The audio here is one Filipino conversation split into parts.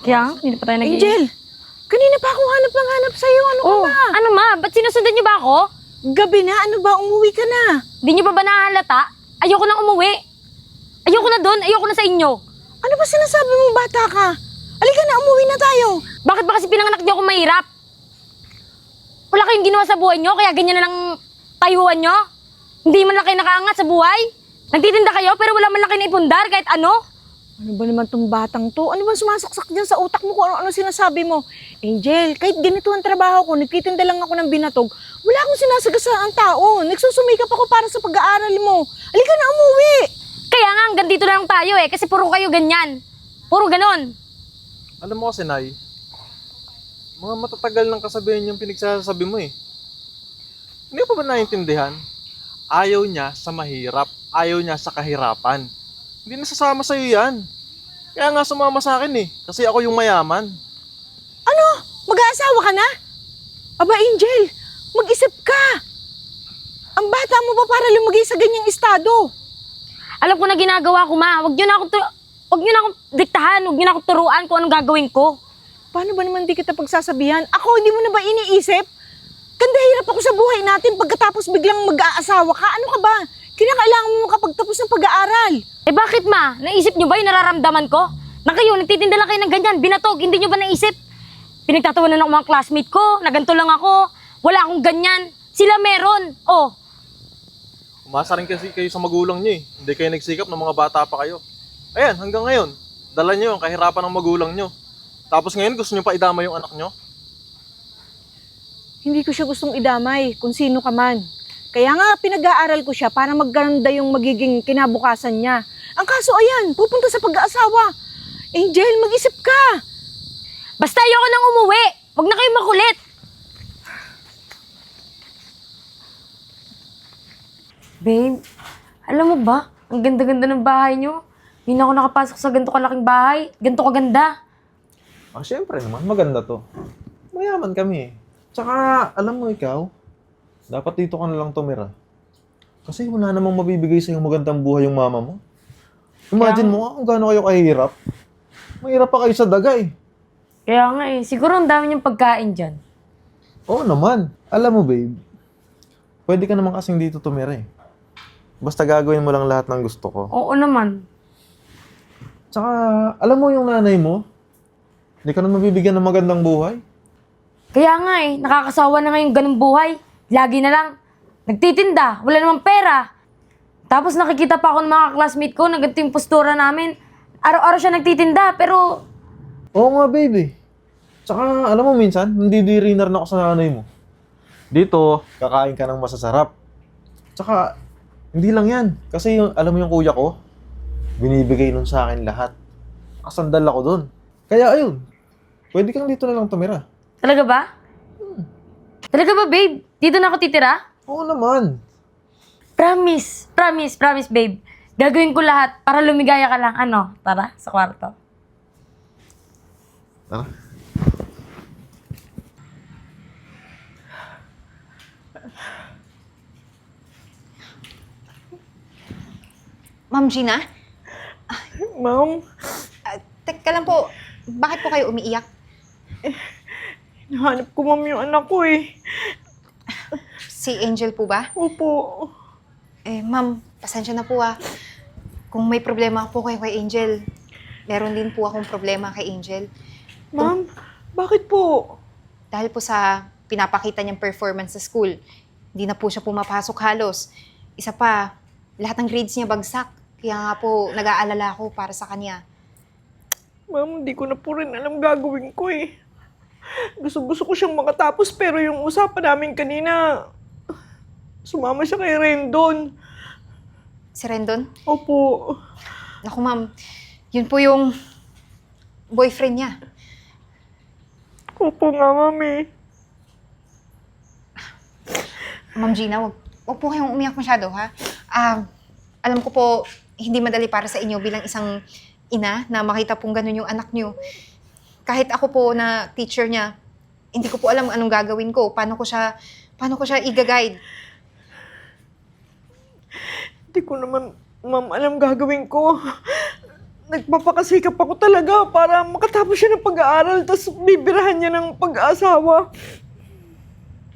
Kaya, hindi pa tayo nag-iingat. Angel! Kanina pa ako hanap ng hanap sa'yo. Ano ka ba? Ano ma? Ba't sinusundan niyo ba ako? Gabi na, ano ba? Umuwi ka na. Di niyo pa ba nahalata? Ayoko nang umuwi. Ayoko na doon, ayoko na sa inyo. Ano ba sinasabi mo, bata ka? Halika na, umuwi na tayo. Bakit ba kasi pinanganak niyo ako mahirap? Wala kayong ginawa sa buhay niyo, kaya ganyan na lang tayuan niyo? Hindi man lang kayo nakaangat sa buhay? Nagtitinda kayo, pero wala man lang kayo naipundar kahit ano? Ano ba naman tong batang to? Ano ba sumasaksak dyan sa utak mo kung ano sinasabi mo? Angel, kahit ganito ang trabaho ko, nagtitinda lang ako ng binatog, wala akong sinasagasaan ang tao. Nagsusumikap ako para sa pag-aaral mo. Halika na, umuwi. Kaya nga, hanggang dito na lang tayo eh, kasi puro kayo ganyan. Puro ganon. Alam mo kasi, Nay, mga matatagal ng kasabihan yung pinagsasabi mo eh. Hindi ko pa ba naiintindihan? Ayaw niya sa mahirap, ayaw niya sa kahirapan. Hindi nasasama sa'yo yan. Kaya nga sumama sa akin eh, kasi ako yung mayaman. Ano? Mag-aasawa ka na? Aba, Angel, mag-isip ka. Ang bata mo pa para lumagay sa ganyang estado. Alam ko na ginagawa ko, ma. Huwag niyo na akong diktahan, huwag niyo na akong turuan kung anong gagawin ko. Paano ba naman di kita pagsasabihan? Ako, hindi mo na ba iniisip? Ganda hirap ako sa buhay natin pagkatapos biglang mag-aasawa ka. Ano ka ba? Kinakailangan mo makapagtapos ng pag-aaral. Eh bakit, ma? Naisip niyo ba yung nararamdaman ko? Na kayo, nagtitinda lang kayo ng ganyan, binatog, hindi niyo ba naisip? Pinagtatawanan ng mga classmate ko, na ganito lang ako, wala akong ganyan. Sila meron. Oh, Umasa rin kasi kayo sa magulang niyo eh. Hindi kayo nagsikap ng mga bata pa kayo. Ayan, hanggang ngayon, dala niyo yung kahirapan ng magulang niyo. Tapos ngayon gusto niyo pa idama yung anak niyo? Hindi ko siya gustong idamay kung sino ka man. Kaya nga pinag-aaral ko siya para magganda yung magiging kinabukasan niya. Ang kaso ayan, pupunta sa pag-aasawa. Angel, mag-isip ka. basta ayoko nang umuwi. Huwag na kayong makulit. Babe, alam mo ba? Ang ganda-ganda ng bahay niyo. Hindi na ako nakapasok sa ganito kalaking bahay. Ganito kaganda. Ah, syempre naman, maganda to. Mayaman kami eh. Tsaka, alam mo ikaw, dapat dito ka na lang tumira. Kasi wala namang mabibigay sa yung magandang buhay yung mama mo. Imagine mo nga kung gaano kayo kahirap. Mahirap pa kayo sa daga eh. Kaya nga eh, siguro ang dami niyang pagkain dyan. Oo naman. Alam mo babe, pwede ka naman kasing dito tumira eh. Basta gagawin mo lang lahat ng gusto ko. Oo naman. Tsaka, alam mo yung nanay mo, hindi ka na mabibigyan ng magandang buhay. Kaya nga eh, nakakasawa na ngayong ganung buhay. Lagi na lang, nagtitinda, wala namang pera. Tapos nakikita pa ako ng mga classmate ko na ganito yung postura namin. Araw-araw siya nagtitinda, pero Oo nga babe eh. Tsaka, alam mo minsan, nandidiri na rin ako sa nanay mo. Dito, kakain ka ng masasarap. Tsaka, hindi lang yan. Kasi yung, alam mo yung kuya ko, binibigay nun sa akin lahat. Kasandal ako dun. Kaya ayun, pwede kang dito na lang tumira. talaga ba? Talaga ba, babe? Dito na ako titira? Oo naman. Promise, promise, promise, babe. Gagawin ko lahat para lumigaya ka lang. Ano? Tara, sa kwarto. Tara. Ma'am Gina? Ma'am, Teka lang po, bakit po kayo umiiyak? nahanap ko ma'am yung anak ko eh. Si Angel po ba? Opo. Ma'am, pasensya na po ah. Kung may problema po kayo kay Angel, meron din po akong problema kay Angel. Ma'am, bakit po? Dahil po sa pinapakita niyang performance sa school, hindi na po siya pumapasok halos. Isa pa, lahat ng grades niya bagsak. Kaya nga po, nag-aalala ako para sa kanya. Ma'am, hindi ko na po rin alam gagawin ko eh. Gusto ko siyang makatapos pero yung usapan namin kanina, sumama siya kay Rendon. Si Rendon? Opo. Naku ma'am, yun po yung boyfriend niya. Opo nga, ma'am eh. Ma'am Gina, wag po kayong umiyak masyado, ha? Alam ko po, hindi madali para sa inyo bilang isang ina na makita pong ganun yung anak niyo. Kahit ako po na teacher niya, hindi ko po alam anong gagawin ko. Paano ko siya i-guide? Hindi ko naman, ma'am, alam gagawin ko. nagpapakasikap ako talaga para makatapos siya ng pag-aaral tapos bibirahan niya ng pag-aasawa.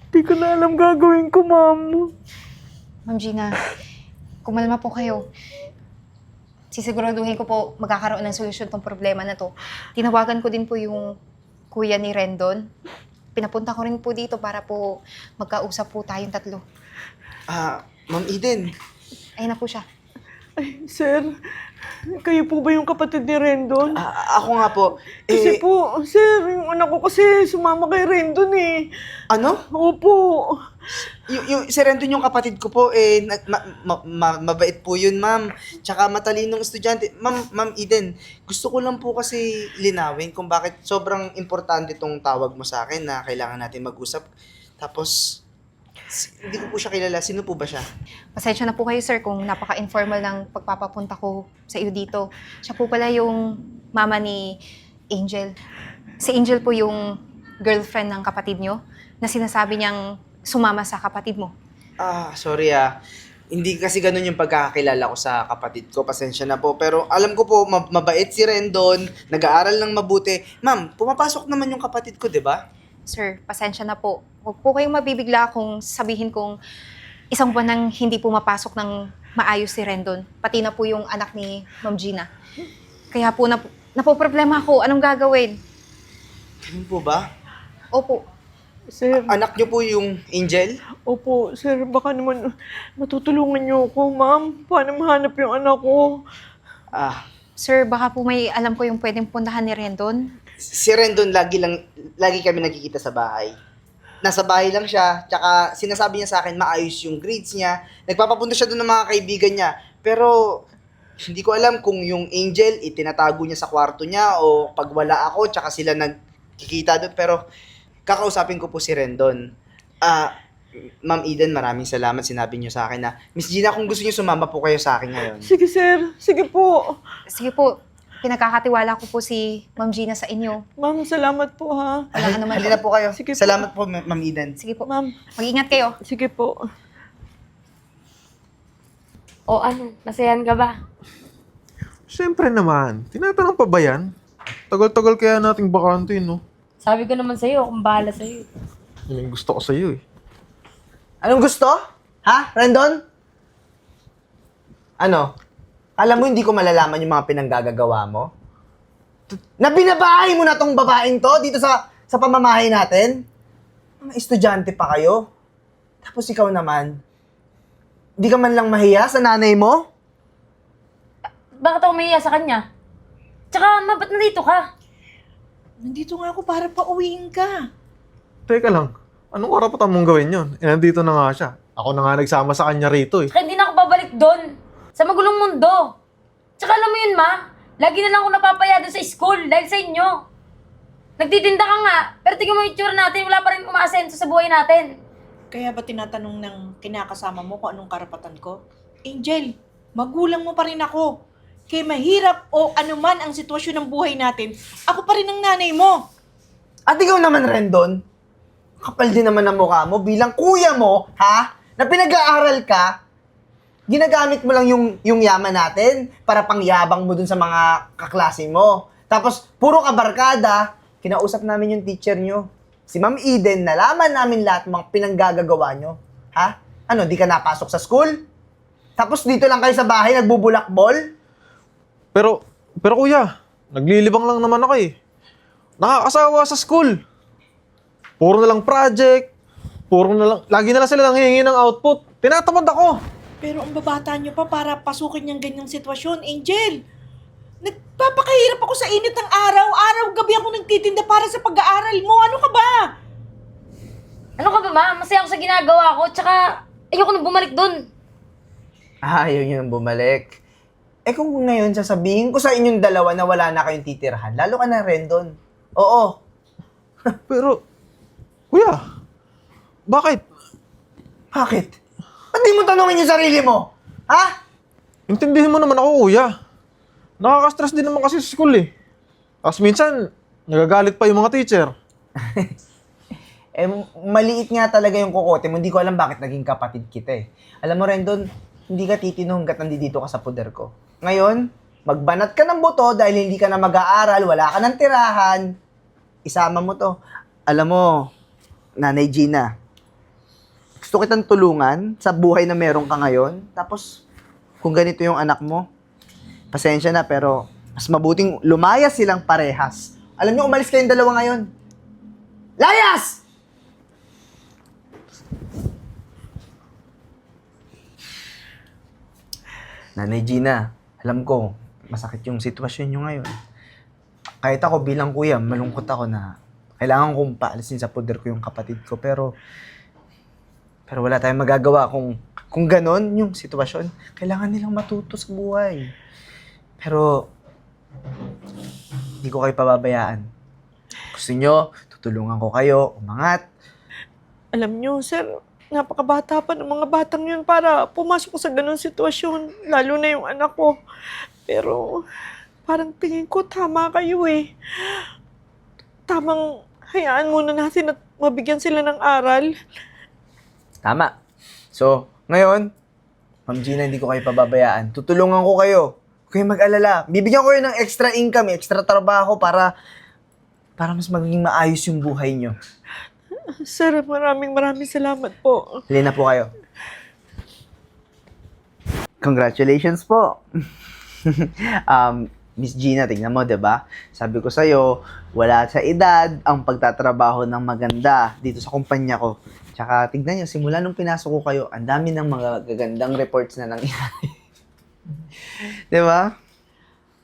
Hindi ko na alam gagawin ko, ma'am. Ma'am Gina, kumalma po kayo. Sisiguraduhin ko po magkakaroon ng solusyon tong problema na to. Tinawagan ko din po yung kuya ni Rendon. Pinapunta ko rin po dito para po magkausap po tayong tatlo. Ma'am Eden, Ayun na po siya. Sir, kayo po ba yung kapatid ni Rendon? ako nga po. Kasi po, sir, yung anak ko kasi sumama kay Rendon eh. Ano? Opo. Si Rendon yung kapatid ko po, mabait po yun, ma'am. Tsaka matalinong estudyante. Ma'am Eden, gusto ko lang po kasi linawin kung bakit sobrang importante tong tawag mo sa akin na kailangan natin mag-usap. Tapos, hindi ko po siya kilala. Sino po ba siya? Pasensya na po kayo, sir, kung napaka-informal ng pagpapapunta ko sa iyo dito. Siya po pala yung mama ni Angel. Si Angel po yung girlfriend ng kapatid nyo na sinasabi niyang sumama sa kapatid mo. Sorry Hindi kasi ganun yung pagkakakilala ko sa kapatid ko. Pasensya na po. Pero alam ko po, mabait si Rendon, nag-aaral ng mabuti. Ma'am, pumapasok naman yung kapatid ko, di ba? Sir, pasensya na po. Huwag po kayong mabibigla kung sabihin kong isang buwan nang hindi pumapasok ng maayos si Rendon. Pati na po yung anak ni Ma'am Gina. Kaya po napoproblema ako. Anong gagawin? Ganun po ba? Opo. Sir, Anak niyo po yung Angel? opo, sir, baka naman matutulungan niyo ako, ma'am. Paano mahanap yung anak ko? Sir, baka po may alam ko yung pwedeng puntahan ni Rendon. Si Rendon lagi kami nagkikita sa bahay. Nasa bahay lang siya, tsaka sinasabi niya sa akin maayos yung grades niya. Nagpapapunta siya doon ng mga kaibigan niya. Pero hindi ko alam kung yung Angel itinatago niya sa kwarto niya o pag wala ako, tsaka sila nagkikita doon. Pero kakausapin ko po si Rendon. Ma'am Eden, maraming salamat. Sinabi niyo sa akin na, Miss Gina, kung gusto niyo sumama po kayo sa akin ngayon. Sige, sir. Sige po. Sige po, pinagkakatiwala ko po si Ma'am Gina sa inyo. Ma'am, salamat po, ha. Walang anuman po. Halina po kayo. Sige po. Salamat po, Ma'am Eden. Sige po. Ma'am, Mag-ingat kayo. sige po. O ano, nasayan ka ba? Siyempre naman. Tinatanong pa ba yan? Tagal-tagal kaya nating bakante, no? Sabi ko naman sa'yo, kung bahala sa'yo. Yun yung gusto ko sa'yo eh. Anong gusto? Ha, Rendon? Ano? Alam mo, hindi ko malalaman yung mga pinanggagawa mo? Na binabahay mo na tong babaeng to dito sa pamamahay natin? Mga estudyante pa kayo? Tapos ikaw naman, di ka man lang mahiya sa nanay mo? Bakit ako mahiya sa kanya? Tsaka, ba't nandito ka? Nandito nga ako para pauwiin ka. Teka lang. Anong karapatan mong gawin yun? Eh, nandito na nga siya. Ako na nga nagsama sa kanya rito eh. Tsaka hindi na ako babalik doon. Sa magulong mundo. Tsaka alam mo yun, ma? Lagi na lang ako napapaya doon sa school dahil sa inyo. Nagtitinda ka nga, pero tingnan mo yung itsura natin, wala pa rin umaasenso sa buhay natin. Kaya ba tinatanong ng kinakasama mo kung anong karapatan ko? Angel, magulang mo pa rin ako. Kaya mahirap o anuman ang sitwasyon ng buhay natin, ako pa rin ang nanay mo. At ikaw naman, Rendon, kapal din naman ang mukha mo bilang kuya mo, ha? Na pinag-aaral ka, ginagamit mo lang yung yaman natin para pangyabang mo dun sa mga kaklase mo. Tapos, puro kabarkada, kinausap namin yung teacher nyo. Si Ma'am Eden, nalaman namin lahat ng mga pinanggagawa nyo. Ha? Ano, di ka napasok sa school? Tapos dito lang kayo sa bahay, nagbubulakbol? Pero kuya, naglilibang lang naman ako eh. Nakakasawa sa school. Puro na lang project. Lagi na lang sila nanghihingi ng output. Tinatamad ako. Pero ang babata nyo pa para pasukin yung ganyang sitwasyon, Angel. Nagpapakahirap ako sa init ng araw. Araw-gabi ako nagtitinda para sa pag-aaral mo. Ano ka ba? Ano ka ba, ma? Masaya ako sa ginagawa ko, tsaka ayoko nang bumalik doon. Ayaw nyo nang bumalik. Eh kung ngayon sasabihin ko sa inyong dalawa na wala na kayong titirhan, lalo ka na rin doon. Oo. Pero, kuya, bakit? Bakit? Ba't di mo tanongin yung sarili mo? Ha? Intindihin mo naman ako, kuya. Nakaka-stress din naman kasi sa school eh. Tapos minsan, nagagalit pa yung mga teacher. Eh, maliit nga talaga yung kukote mo. Hindi ko alam bakit naging kapatid kita eh. Alam mo rin doon, hindi ka titino hanggat nandito ka sa poder ko. Ngayon, magbanat ka ng buto dahil hindi ka na mag-aaral, wala ka ng tirahan, isama mo to. Alam mo, Nanay Gina, gusto kitang tulungan sa buhay na meron ka ngayon. Tapos, kung ganito yung anak mo, pasensya na, pero mas mabuting lumayas silang parehas. Alam niyo, umalis kayong dalawa ngayon. Layas! Nanay Gina, alam ko, masakit yung sitwasyon nyo ngayon. Kahit ako bilang kuya, malungkot ako na kailangan kong paalisin sa poder ko yung kapatid ko. Pero wala tayong magagawa kung ganon yung sitwasyon. Kailangan nilang matuto sa buhay. Pero hindi ko kayo pababayaan. Gusto nyo, tutulungan ko kayo, umangat. Alam nyo, sir, napakabata pa ng mga batang yun para pumasok sa ganun sitwasyon, lalo na yung anak ko. Pero parang tingin ko tama kayo eh. Tamang hayaan muna natin at mabigyan sila ng aral. Tama. So, ngayon, Ma'am Gina, hindi ko kayo pababayaan. Tutulungan ko kayo. Huwag kayong mag-alala. Bibigyan ko kayo ng extra income, extra trabaho para mas maging maayos yung buhay nyo. Sir, maraming salamat po. Halina po kayo. Congratulations po. Miss Gina, tingnan mo, 'di ba? Sabi ko sa'yo, wala sa edad ang pagtatrabaho ng maganda dito sa kumpanya ko. Tsaka tignan niyo, simula nung pinasok ko kayo, ang dami ng mga gagandang reports na nangyari. 'Di ba?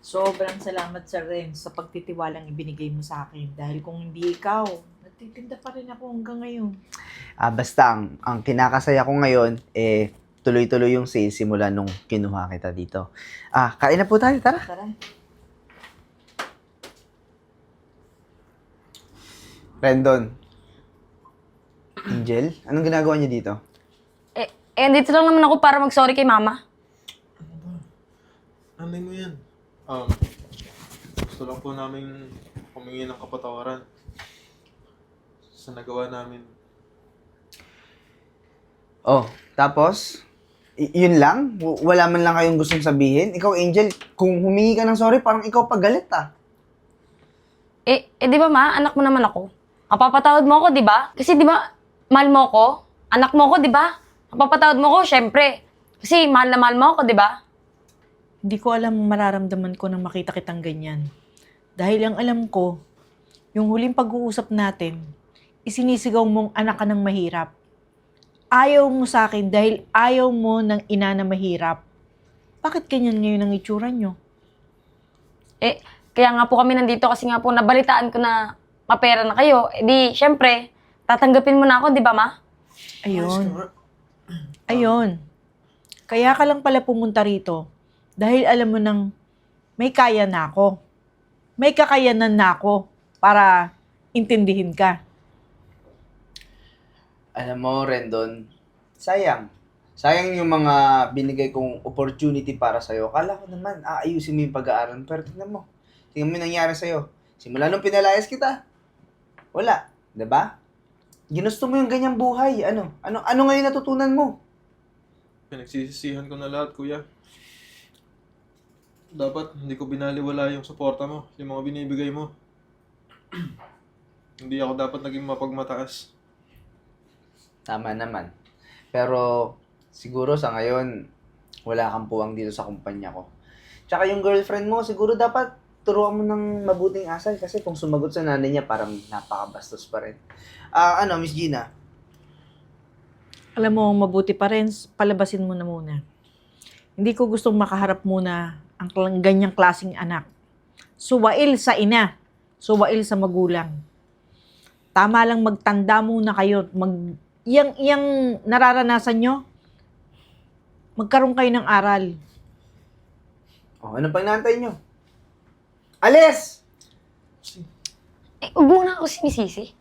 Sobrang salamat sa Ren sa pagtitiwalang ibinigay mo sa akin. Dahil kung hindi ikaw, nagtitinda pa rin ako hanggang ngayon. Basta ang kinakasaya ko ngayon, tuloy-tuloy yung sales simula nung kinuha kita dito. Kain na po tayo, tara. Tara. Rendon. Angel, anong ginagawa niyo dito? Dito lang naman ako para mag-sorry kay mama. Anay mo yan. Gusto lang po namin humingi ng kapatawaran sa nagawa namin. Oh, tapos? Yun lang? Wala man lang kayong gustong sabihin? Ikaw, Angel, kung humingi ka ng sorry, parang ikaw pagalit Di ba ma, anak mo naman ako. Mapapatawad mo ako, di ba? Kasi di ba, mahal mo ako? Anak mo ako, di ba? Mapapatawad mo ako, syempre. Kasi mahal na mahal mo ako, di ba? Hindi ko alam ang mararamdaman ko nang makita kitang ganyan. Dahil ang alam ko, yung huling pag-uusap natin, isinisigaw mong anak ka ng mahirap. Ayaw mo sa akin dahil ayaw mo ng ina na mahirap. Bakit ganyan ngayon ang itsura nyo? Kaya nga po kami nandito kasi nga po nabalitaan ko na mapera na kayo. Di, syempre, tatanggapin mo na ako, di ba ma? Ayun. Kaya ka lang pala pumunta rito dahil alam mo nang may kaya na ako. May kakayanan na ako para intindihin ka. Alam mo, Rendon, sayang. Sayang yung mga binigay kong opportunity para sa'yo. Akala ko naman, aayusin mo yung pag-aaral. Pero tingnan mo yung nangyari sa'yo. Simula nung pinalayas kita, wala. 'Di ba? Ginusto mo yung ganyang buhay. Ano ngayon natutunan mo? Pinagsisisihan ko na lahat, kuya. Dapat hindi ko binaliwala yung suporta mo, yung mga binibigay mo. Hindi ako dapat naging mapagmataas. Tama naman. Pero siguro sa ngayon, wala kang puwang dito sa kumpanya ko. Tsaka yung girlfriend mo, siguro dapat turuan mo ng mabuting asal kasi kung sumagot sa nanay niya, parang napakabastos pa rin. Miss Gina? Alam mo, mabuti pa rin, palabasin mo na muna. Hindi ko gustong makaharap muna ang ganyang klaseng anak. Suwail sa ina, suwail sa magulang. Tama lang magtanda muna kayo. Iyang nararanasan nyo, magkaroon kayo ng aral. Ano pang inaantay nyo? Alis! Huwag mo na ako sinisisi.